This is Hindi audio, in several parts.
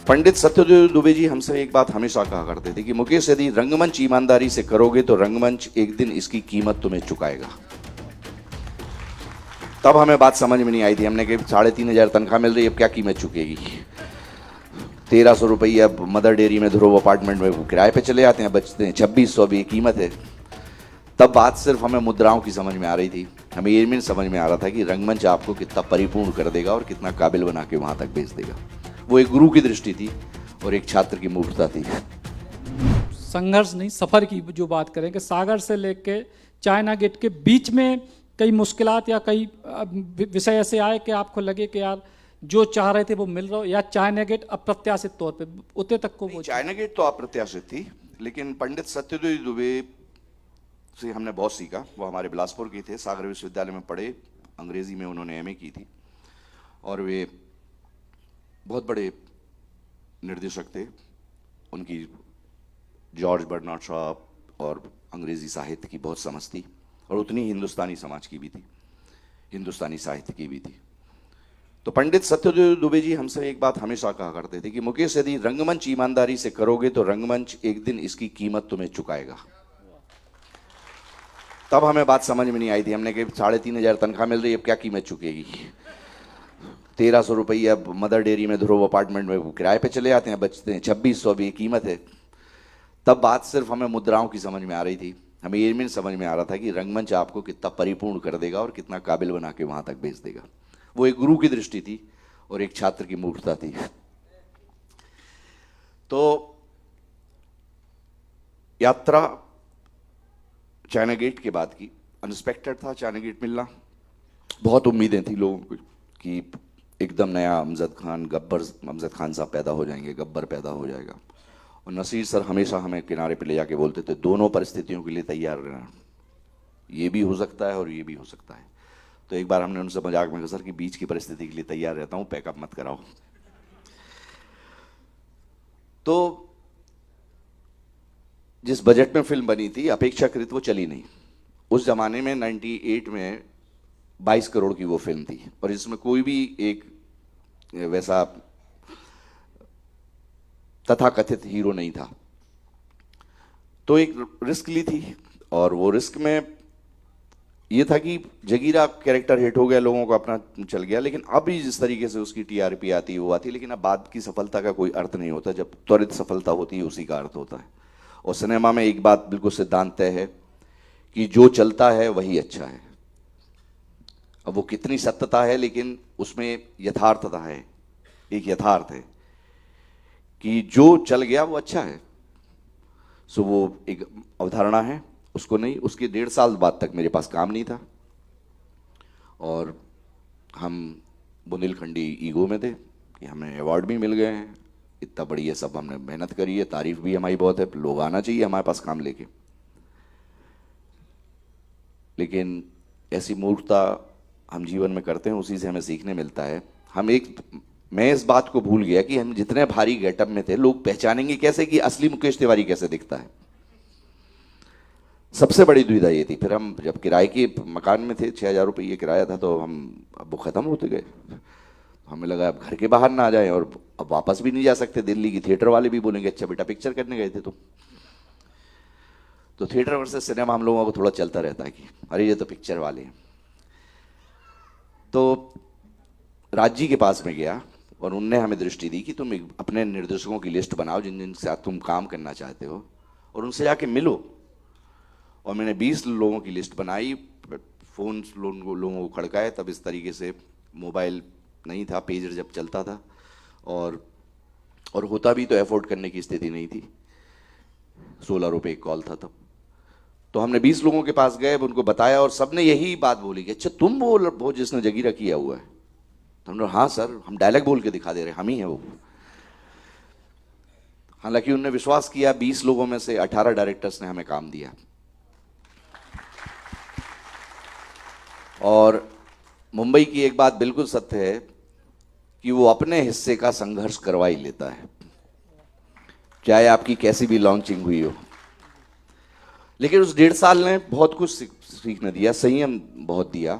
पंडित सत्यदेव दुबे जी हमसे एक बात हमेशा कहा करते थे कि मुकेश, यदि रंगमंच ईमानदारी से करोगे तो रंगमंच एक दिन इसकी कीमत तुम्हें चुकाएगा। तब हमें बात समझ में नहीं आई थी। हमने कहा 3,500 तनख्वाह मिल रही है, अब क्या कीमत चुकेगी। 1,300 रुपये अब मदर डेयरी में ध्रुव अपार्टमेंट में वो किराए पे चले जाते हैं, बचते हैं 2,600, भी कीमत है। तब बात सिर्फ हमें मुद्राओं की समझ में आ रही थी, हमें ये नहीं समझ में आ रहा था कि रंगमंच आपको कितना परिपूर्ण कर देगा और कितना काबिल बना के वहाँ तक भेज देगा। वो एक गुरु की दृष्टि थी और एक छात्र की मूर्खता थी। संघर्ष नहीं, सफ़र की जो बात करें कि सागर से लेके चाइना गेट के बीच में कई मुश्किलात या कई विषय ऐसे आए कि आपको लगे कि यार जो चाह रहे थे वो मिल रहा हो, या चाइना गेट अप्रत्याशित तौर पे उतने तक को वो चाइना गेट तो अप्रत्याशित थी, लेकिन पंडित सत्यदेव दुबे से हमने बहुत सीखा। वो हमारे बिलासपुर के थे, सागर विश्वविद्यालय में पढ़े, अंग्रेजी में उन्होंने एमए की थी और वे बहुत बड़े निर्देशक थे। उनकी जॉर्ज बर्नार्ड शॉ और अंग्रेजी साहित्य की बहुत समझ थी और उतनी हिंदुस्तानी समाज की भी थी, हिंदुस्तानी साहित्य की भी थी। तो पंडित सत्यदेव दुबे जी हमसे एक बात हमेशा कहा करते थे कि मुकेश, यदि रंगमंच ईमानदारी से करोगे तो रंगमंच एक दिन इसकी कीमत तुम्हें चुकाएगा। तब हमें बात समझ में नहीं आई थी। हमने कहा 3,500 तनख्वाह मिल रही है, अब क्या कीमत चुकेगी। 1,300 रुपये अब मदर डेयरी में ध्रुव अपार्टमेंट में वो किराए पे चले जाते हैं, बचते हैं 2,600, भी कीमत है। तब बात सिर्फ हमें मुद्राओं की समझ में आ रही थी, हमें ये नहीं समझ में आ रहा था कि रंगमंच आपको कितना परिपूर्ण कर देगा और कितना काबिल बना के वहाँ तक भेज देगा। वो एक गुरु की दृष्टि थी और एक छात्र की मूर्खता थी। तो यात्रा चाइना गेट के बाद की अनएक्सपेक्टेड था। चाइना गेट मिलना, बहुत उम्मीदें थी लोगों को कि एकदम नया अमजद खान, गब्बर अमजद खान साहब पैदा हो जाएंगे, गब्बर पैदा हो जाएगा। और नसीर सर हमेशा हमें किनारे पे ले जाके बोलते थे, दोनों परिस्थितियों के लिए तैयार रहना, ये भी हो सकता है और ये भी हो सकता है। तो एक बार हमने उनसे मजाक में कहा, सर कि बीच की परिस्थिति के लिए तैयार रहता हूँ, पैकअप मत कराओ। तो जिस बजट में फिल्म बनी थी अपेक्षाकृत वो चली नहीं। उस जमाने में 98 में 22 करोड़ की वो फिल्म थी और इसमें कोई भी एक वैसा तथाकथित हीरो नहीं था। तो एक रिस्क ली थी और वो रिस्क में ये था कि जगीरा कैरेक्टर हिट हो गया, लोगों को अपना चल गया, लेकिन अब भी जिस तरीके से उसकी टीआरपी आती है वो आती है, लेकिन अब बाद की सफलता का कोई अर्थ नहीं होता। जब त्वरित सफलता होती है उसी का अर्थ होता है। और सिनेमा में एक बात बिल्कुल सिद्धांत तय है कि जो चलता है वही अच्छा है। अब वो कितनी सत्यता है, लेकिन उसमें यथार्थता है, एक यथार्थ है कि जो चल गया वो अच्छा है। सो वो एक अवधारणा है, उसको नहीं, उसके 1.5 साल बाद तक मेरे पास काम नहीं था और हम बुंदेलखंडी ईगो में थे कि हमें अवार्ड भी मिल गए हैं, इतना बड़ी है, सब हमने मेहनत करी है, तारीफ भी हमारी बहुत है, लोग आना चाहिए हमारे पास काम लेके। लेकिन ऐसी मूर्खता हम जीवन में करते हैं, उसी से हमें सीखने मिलता है। मैं इस बात को भूल गया कि हम जितने भारी गेटअप में थे, लोग पहचानेंगे कैसे कि असली मुकेश तिवारी कैसे दिखता है। सबसे बड़ी दुविधा ये थी। फिर हम जब किराए के मकान में थे, 6,000 रुपये किराया था, तो अब वो ख़त्म होते गए। हमें लगा अब घर के बाहर ना आ जाए और अब वापस भी नहीं जा सकते दिल्ली की। थिएटर वाले भी बोलेंगे, अच्छा बेटा पिक्चर करने गए थे तुम। तो थिएटर वर्सेस सिनेमा हम लोगों को थोड़ा चलता रहता है कि अरे ये तो पिक्चर वाले हैं। तो राजी के पास में गया और उनने हमें दृष्टि दी कि तुम अपने निर्देशकों की लिस्ट बनाओ जिन जिन के साथ तुम काम करना चाहते हो और उनसे जाके मिलो। और मैंने 20 लोगों की लिस्ट बनाई, फ़ोन लोगों को खड़काए। तब इस तरीके से मोबाइल नहीं था, पेजर जब चलता था और होता भी तो अफोर्ड करने की स्थिति नहीं थी। 16 रुपये एक कॉल था तब। तो हमने 20 लोगों के पास गए, उनको बताया और सबने यही बात बोली कि अच्छा तुम वो जिसने जगीरा किया हुआ है। तो हमने हाँ सर, हम डायलॉग बोल के दिखा दे रहे, हम ही हैं वो। हालांकि उन्होंने विश्वास किया। 20 लोगों में से 18 डायरेक्टर्स ने हमें काम दिया और मुंबई की एक बात बिल्कुल सत्य है कि वो अपने हिस्से का संघर्ष करवा ही लेता है, चाहे आपकी कैसी भी लॉन्चिंग हुई हो। लेकिन उस 1.5 साल ने बहुत कुछ सीखने दिया, संयम बहुत दिया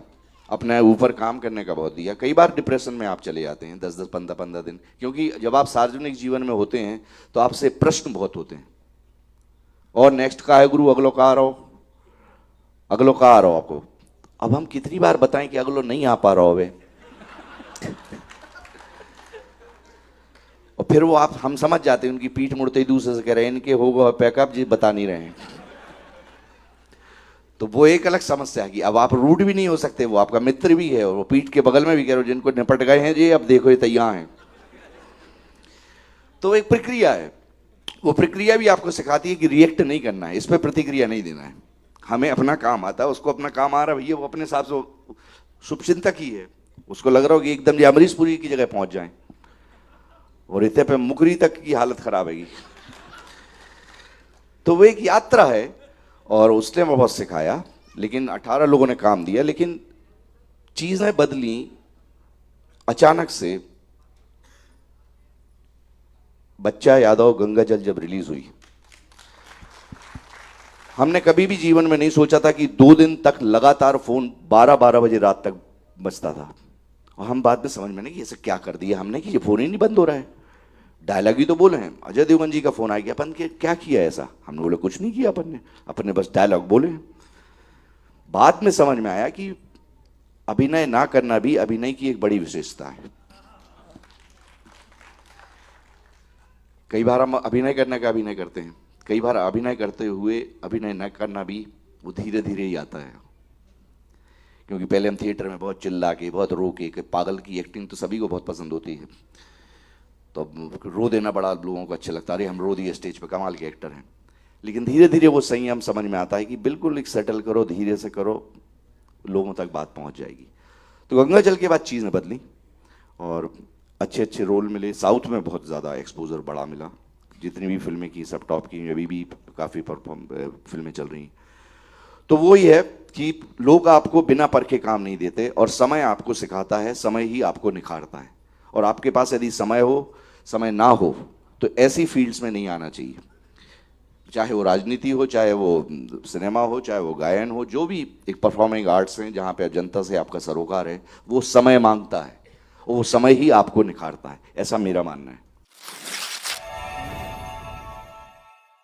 अपने ऊपर काम करने का बहुत दिया। कई बार डिप्रेशन में आप चले जाते हैं 10-10, 15-15 दिन, क्योंकि जब आप सार्वजनिक जीवन में होते हैं तो आपसे प्रश्न बहुत होते हैं। और नेक्स्ट का है गुरु, अगलो का आ रहा हो, अगलो का आ रहा हो आपको। अब हम कितनी बार बताएं कि अगलो नहीं आ पा रहा हो वे। और फिर वो आप हम समझ जाते हैं, उनकी पीठ मुड़ते ही दूसरे से कह रहे हैं इनके होगा पैकअप जी, बता नहीं रहे हैं। तो वो एक अलग समस्या है कि अब आप रूड भी नहीं हो सकते, वो आपका मित्र भी है और वो पीठ के बगल में भी कह रहे हो जिनको निपट गए हैं जी, अब देखो ये तैयार हैं। तो एक प्रक्रिया है, वो प्रक्रिया भी आपको सिखाती है कि रिएक्ट नहीं करना है, इस पर प्रतिक्रिया नहीं देना है। हमें अपना काम आता है, उसको अपना काम आ रहा है भैया, वो अपने हिसाब से शुभचिंतक ही है, उसको लग रहा हो कि एकदम अमरीश पुरी की जगह पहुंच जाए और इतने पे मुकरी तक की हालत खराब है। तो वो एक यात्रा है और उसने बहुत सिखाया। लेकिन 18 लोगों ने काम दिया, लेकिन चीजें बदली अचानक से। बच्चा यादव गंगा जल जब रिलीज हुई, हमने कभी भी जीवन में नहीं सोचा था कि 2 दिन तक लगातार फोन 12-12 बजे रात तक बजता था। और हम बाद में समझ में नहीं कि ऐसे क्या कर दिया हमने कि ये फोन ही नहीं बंद हो रहा है। डायलॉग ही तो बोले हैं, अजय देवगन जी का फोन आ गया, अपन के क्या किया ऐसा? हमने बोले कुछ नहीं किया अपन ने बस डायलॉग बोले। बाद में समझ में आया कि अभिनय ना करना भी अभिनय की एक बड़ी विशेषता है। कई बार हम अभिनय करने का अभिनय करते हैं, कई बार अभिनय करते हुए अभिनय न करना भी वो धीरे धीरे ही आता है। क्योंकि पहले हम थिएटर में बहुत चिल्ला के, बहुत रो के, पागल की एक्टिंग तो सभी को बहुत पसंद होती है, तो रो देना बड़ा लोगों को अच्छा लगता है, अरे हम रो दिए स्टेज पे, कमाल के एक्टर हैं। लेकिन धीरे धीरे वो संयम समझ में आता है कि बिल्कुल एक सेटल करो, धीरे से करो, लोगों तक बात पहुंच जाएगी। तो गंगा जल के बाद चीज़ें बदली और अच्छे अच्छे रोल मिले। साउथ में बहुत ज़्यादा एक्सपोजर बड़ा मिला, जितनी भी फिल्में की सब टॉप की, अभी भी काफ़ी फिल्में चल रही। तो वो ही है कि लोग आपको बिना परखे काम नहीं देते और समय आपको सिखाता है, समय ही आपको निखारता है। और आपके पास यदि समय हो, समय ना हो, तो ऐसी फील्ड्स में नहीं आना चाहिए, चाहे वो राजनीति हो, चाहे वो सिनेमा हो, चाहे वो गायन हो, जो भी एक परफॉर्मिंग आर्ट्स हैं जहाँ पे जनता से आपका सरोकार है, वो समय मांगता है और वो समय ही आपको निखारता है, ऐसा मेरा मानना है।